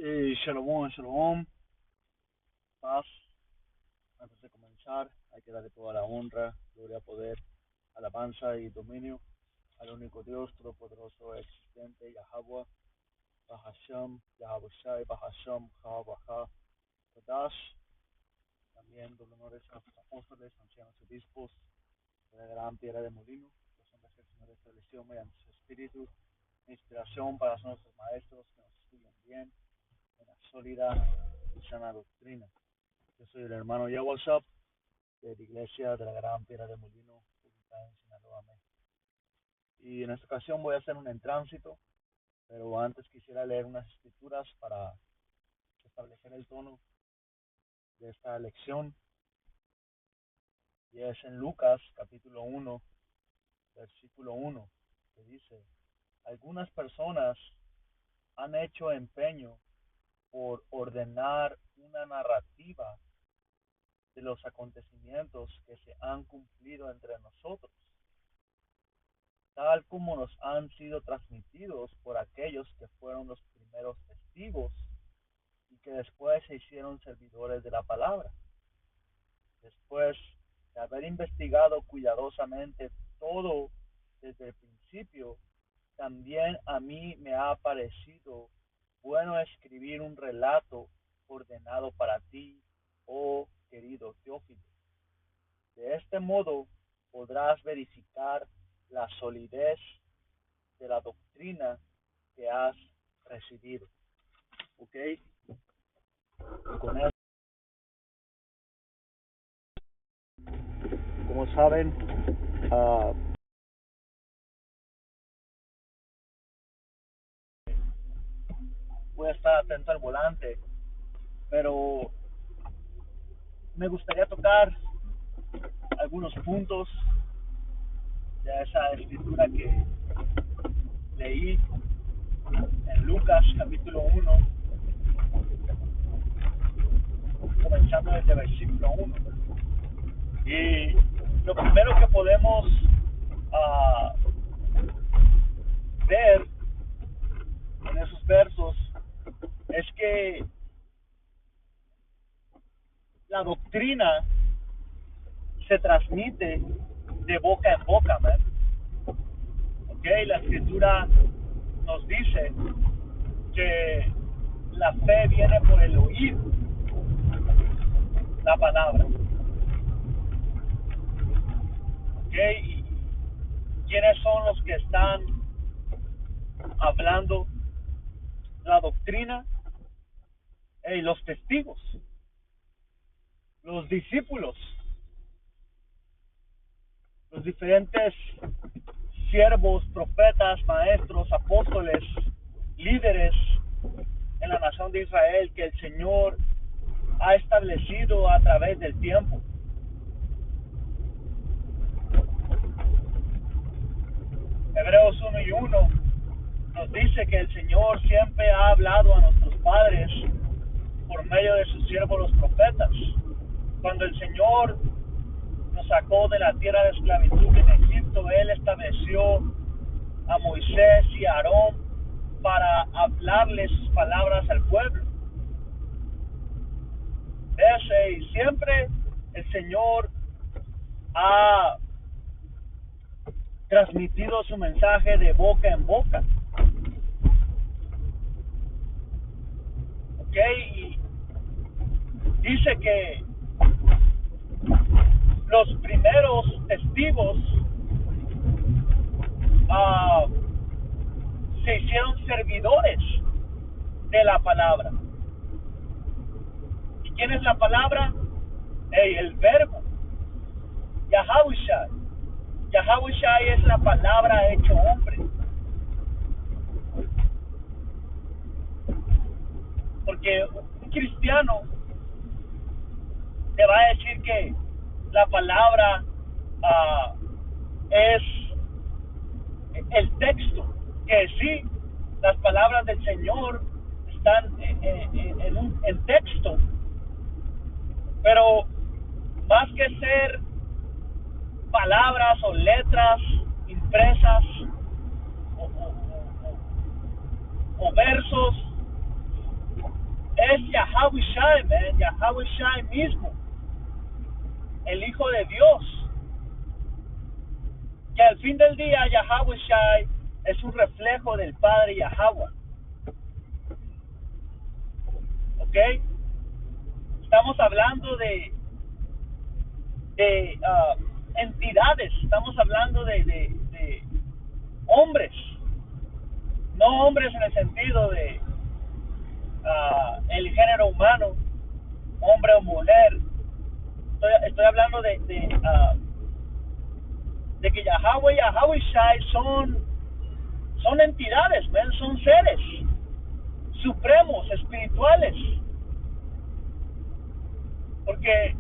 Shalom, shalom, paz. Antes de comenzar, hay que darle toda la honra, gloria, poder, alabanza y dominio al único Dios todopoderoso existente, Yahweh, Bahasham, Yahweh Shai, Bahasham, Jawabaha, Kodash. También doy honores a los apóstoles, ancianos y obispos de la gran piedra de molino, los hombres que el Señor estableció mediante su espíritu, inspiración para nuestros maestros que nos estudian bien en la sólida y sana doctrina. Yo soy el hermano Yawasap de la iglesia de la Gran Piedra de Molino, ubicada en Sinaloa, México. Y en esta ocasión voy a hacer un en tránsito, pero antes quisiera leer unas escrituras para establecer el tono de esta lección. Y es en Lucas capítulo 1, versículo 1, que dice: algunas personas han hecho empeño por ordenar una narrativa de los acontecimientos que se han cumplido entre nosotros, tal como nos han sido transmitidos por aquellos que fueron los primeros testigos y que después se hicieron servidores de la palabra. Después de haber investigado cuidadosamente todo desde el principio, también a mí me ha parecido bueno escribir un relato ordenado para ti, oh querido Teófilo. De este modo podrás verificar la solidez de la doctrina que has recibido. ¿Ok? Y con eso, como saben, uh, voy a estar atento al volante, pero me gustaría tocar algunos puntos de esa escritura que leí en Lucas capítulo 1, comenzando desde versículo 1. Y lo primero que podemos ver en esos versos es que la doctrina se transmite de boca en boca, ¿man? Okay, la escritura nos dice que la fe viene por el oír la palabra. Okay, y ¿quiénes son los que están hablando la doctrina? Los testigos, los discípulos, los diferentes siervos, profetas, maestros, apóstoles, líderes en la nación de Israel que el Señor ha establecido a través del tiempo. Hebreos 1 y 1 nos dice que el Señor siempre ha hablado a nuestros padres por medio de sus siervos los profetas. Cuando el Señor nos sacó de la tierra de esclavitud en Egipto, Él estableció a Moisés y a Aarón para hablarles sus palabras al pueblo. Y siempre el Señor ha transmitido su mensaje de boca en boca. ¿Ok? Y dice que los primeros testigos se hicieron servidores de la palabra. ¿Y quién es la palabra? El verbo, Yahawashi. Yahawashi es la palabra hecho hombre. Porque un cristiano te va a decir que la palabra es el texto, que sí, las palabras del Señor están en texto, pero más que ser palabras o letras impresas o versos, es Yahweh Shai, man, Yahweh Shai mismo, el Hijo de Dios. Que al fin del día Yahweh Shai es un reflejo del Padre Yahweh. ¿Ok? Estamos hablando de entidades, estamos hablando de hombres, no hombres en el sentido de el género humano, hombre o mujer. Estoy hablando de que Yahweh y Yahweh Shai son entidades, ¿ven? Son seres supremos, espirituales. Porque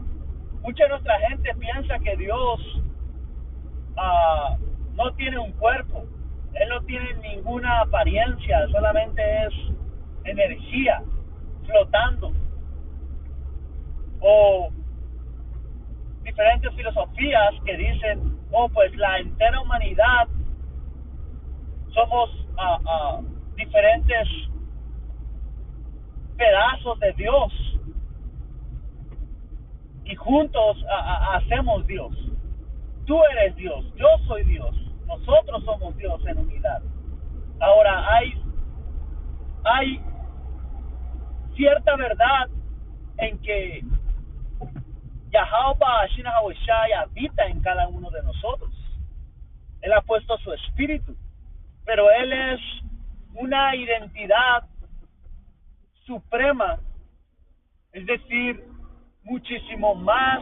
mucha de nuestra gente piensa que Dios no tiene un cuerpo, Él no tiene ninguna apariencia, solamente es energía flotando. O diferentes filosofías que dicen, pues la entera humanidad somos diferentes pedazos de Dios y juntos hacemos Dios. Tú eres Dios, yo soy Dios, nosotros somos Dios en unidad. Ahora hay cierta verdad en que Yahweh Shai habita en cada uno de nosotros. Él ha puesto su espíritu, pero Él es una identidad suprema, es decir, muchísimo más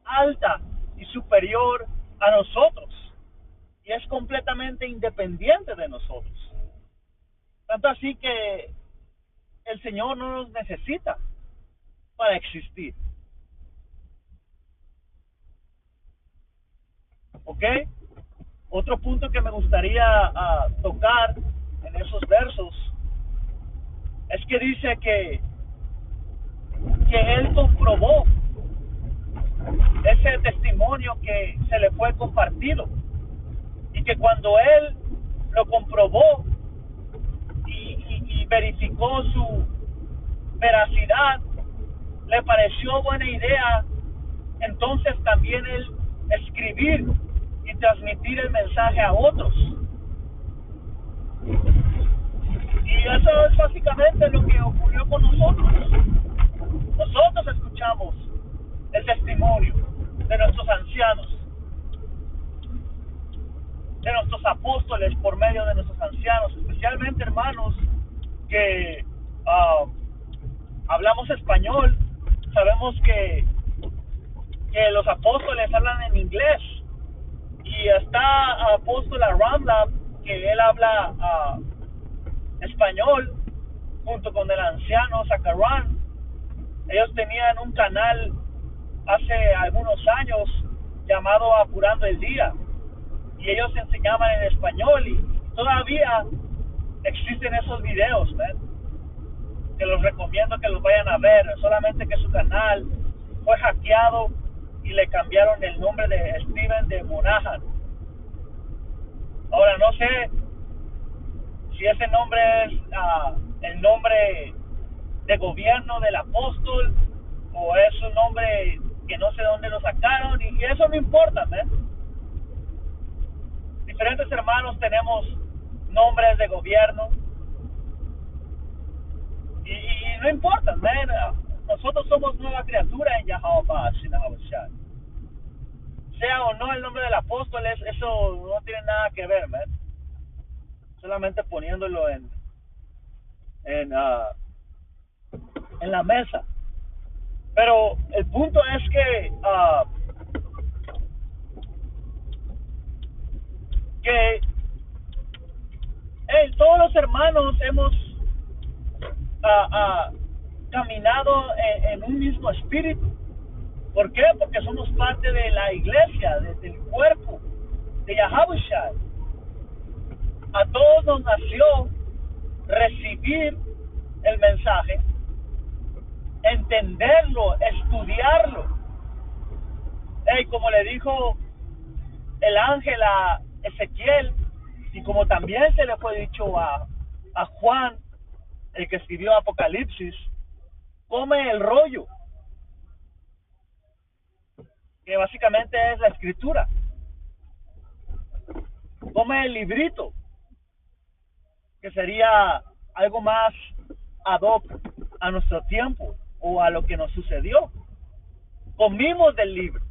alta y superior a nosotros, y es completamente independiente de nosotros. Tanto así que el Señor no nos necesita para existir. ¿Ok? Otro punto que me gustaría tocar en esos versos es que dice que Él comprobó ese testimonio que se le fue compartido, y que cuando Él lo comprobó y verificó su veracidad, le pareció buena idea entonces también Él escribir y transmitir el mensaje a otros. Y eso es básicamente lo que ocurrió con nosotros. Nosotros escuchamos el testimonio de nuestros ancianos, de nuestros apóstoles por medio de nuestros ancianos, especialmente hermanos que hablamos español. Sabemos que los apóstoles hablan en inglés, y está apóstola Ramla, que él habla español, junto con el anciano Zacarán. Ellos tenían un canal hace algunos años llamado Apurando el Día, y ellos enseñaban en español, y todavía existen esos videos, ¿ven? Que los recomiendo que los vayan a ver, solamente que su canal fue hackeado y le cambiaron el nombre de Steven de Monahan. Ahora no sé si ese nombre es el nombre de gobierno del apóstol, o es un nombre que no sé dónde lo sacaron, y eso no importa, ¿eh? Diferentes hermanos tenemos nombres de gobierno, y no importa, ¿eh? Nosotros somos nueva criatura en Yahweh Shai. Sea o no el nombre del apóstol, eso no tiene nada que ver, ¿eh? Solamente poniéndolo en la mesa. Pero el punto es que todos los hermanos hemos caminado en un mismo espíritu. ¿Por qué? Porque somos parte de la iglesia, del cuerpo de Yahweh Shai. A todos nos nació recibir el mensaje, entenderlo, estudiarlo. Como le dijo el ángel a Ezequiel, y como también se le fue dicho a Juan, el que escribió Apocalipsis, come el rollo, que básicamente es la escritura. Come el librito, que sería algo más ad hoc a nuestro tiempo o a lo que nos sucedió. Comimos del libro,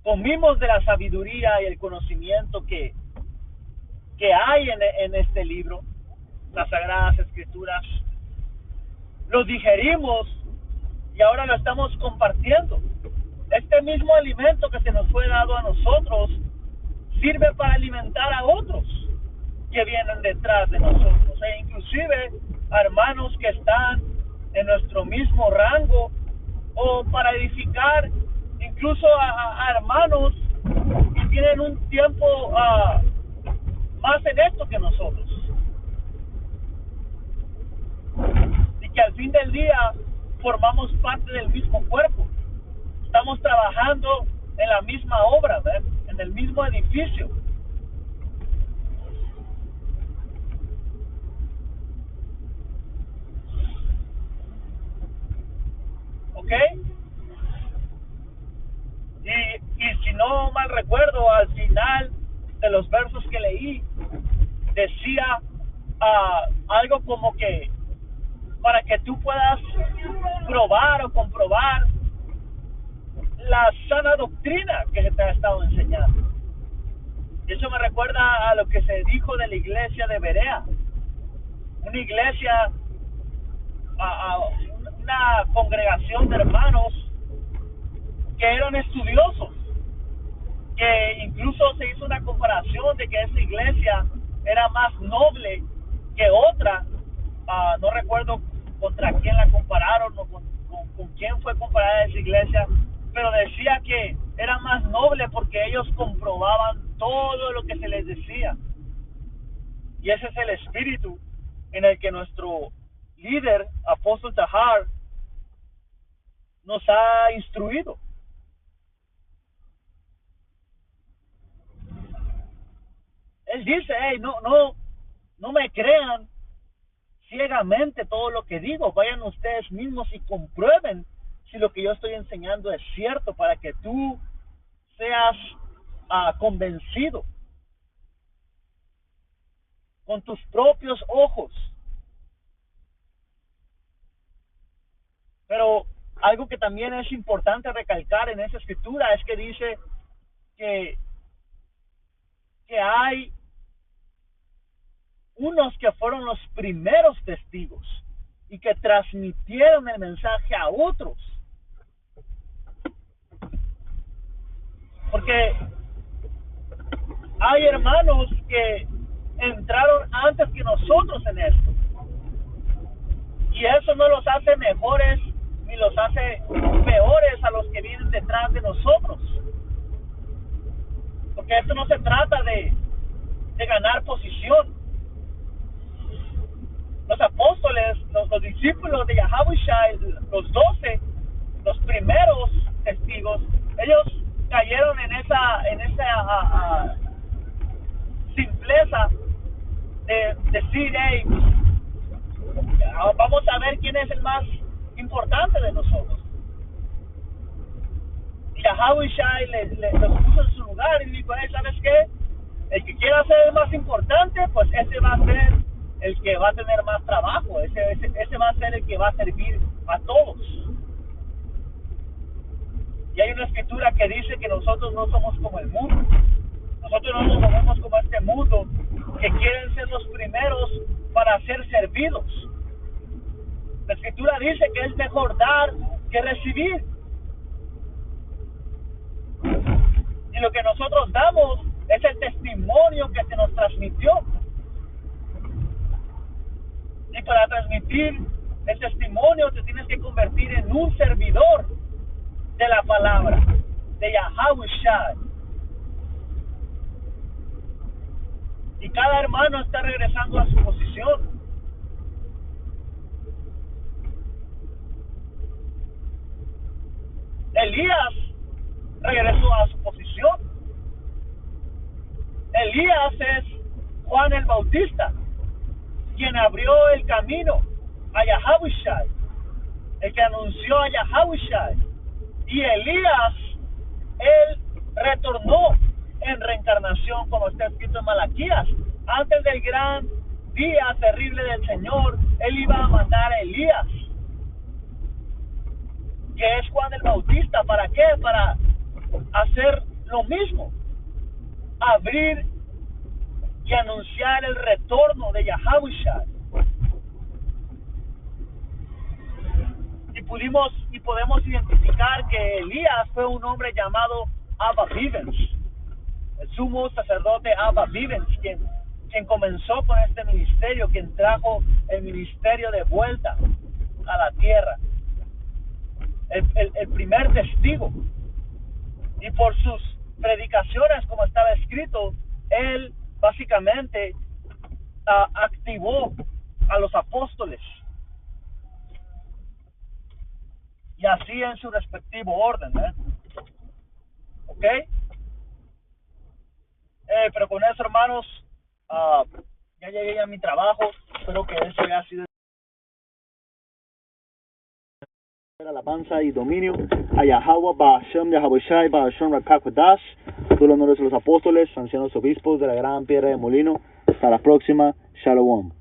comimos de la sabiduría y el conocimiento que hay en este libro, las Sagradas Escrituras. Lo digerimos y ahora lo estamos compartiendo. Este mismo alimento que se nos fue dado a nosotros sirve para alimentar a otros que vienen detrás de nosotros, e inclusive a hermanos que están en nuestro mismo rango, o para edificar incluso a hermanos que tienen un tiempo más en esto que nosotros, y que al fin del día formamos parte del mismo cuerpo. Estamos trabajando en la misma obra, ¿ves? En el mismo edificio. ¿Ok? Y si no mal recuerdo, al final de los versos que leí, decía algo como que para que tú puedas probar o comprobar la sana doctrina que se te ha estado enseñando. Y eso me recuerda a lo que se dijo de la iglesia de Berea, una iglesia, una congregación de hermanos que eran estudiosos, que incluso se hizo una comparación de que esa iglesia era más noble que otra. No recuerdo contra quién la compararon o con quién fue comparada esa iglesia, pero decía que era más noble porque ellos comprobaban todo lo que se les decía. Y ese es el espíritu en el que nuestro líder, Apóstol Tahar, nos ha instruido. Él dice, hey, no me crean ciegamente todo lo que digo. Vayan ustedes mismos y comprueben si lo que yo estoy enseñando es cierto, para que tú seas convencido con tus propios ojos. Pero algo que también es importante recalcar en esa escritura es que dice que hay unos que fueron los primeros testigos y que transmitieron el mensaje a otros. Porque hay hermanos que entraron antes que nosotros en esto, y eso no los hace mejores ni los hace peores a los que vienen detrás de nosotros, porque esto no se trata de ganar posición. Los apóstoles, los discípulos de Yahawashi, los 12, los primeros testigos, ellos cayeron en esa simpleza de decir, hey, vamos a ver quién es el más importante de nosotros. Y Yahawashi los puso en su lugar y dijo, hey, ¿sabes qué? El que quiera ser el más importante, pues ese va a ser el que va a tener más trabajo, ese va a ser el que va a servir a todos. Y hay una escritura que dice que nosotros no somos como el mundo. Nosotros no nos movemos como este mundo, que quieren ser los primeros para ser servidos. La escritura dice que es mejor dar que recibir. Y lo que nosotros damos es el testimonio que se nos transmitió. Y para transmitir el testimonio te tienes que convertir en un servidor de la palabra, de Yahawashi. Y cada hermano está regresando a su posición. Elías regresó a su posición. Elías es Juan el Bautista. quien abrió el camino a Yahushua, el que anunció a Yahushua. Y Elías, él retornó en reencarnación, como está escrito en Malaquías. Antes del gran día terrible del Señor, él iba a mandar a Elías, que es Juan el Bautista. ¿Para qué? Para hacer lo mismo, abrir y anunciar el retorno de Yahushua. Y podemos identificar que Elías fue un hombre llamado Abba Vivens, el sumo sacerdote Abba Vivens, quien comenzó con este ministerio, quien trajo el ministerio de vuelta a la tierra, el primer testigo. Y por sus predicaciones, como estaba escrito, él básicamente activó a los apóstoles, y así en su respectivo orden, ¿ok? Pero con eso, hermanos, ya llegué a mi trabajo. Espero que eso haya sido alabanza y dominio a Yahweh, Ba'ashem, Yahabushai, Ba'ashem, Rakakwadash, todos los honores de los apóstoles, ancianos obispos de la gran piedra de molino. Hasta la próxima. Shalom.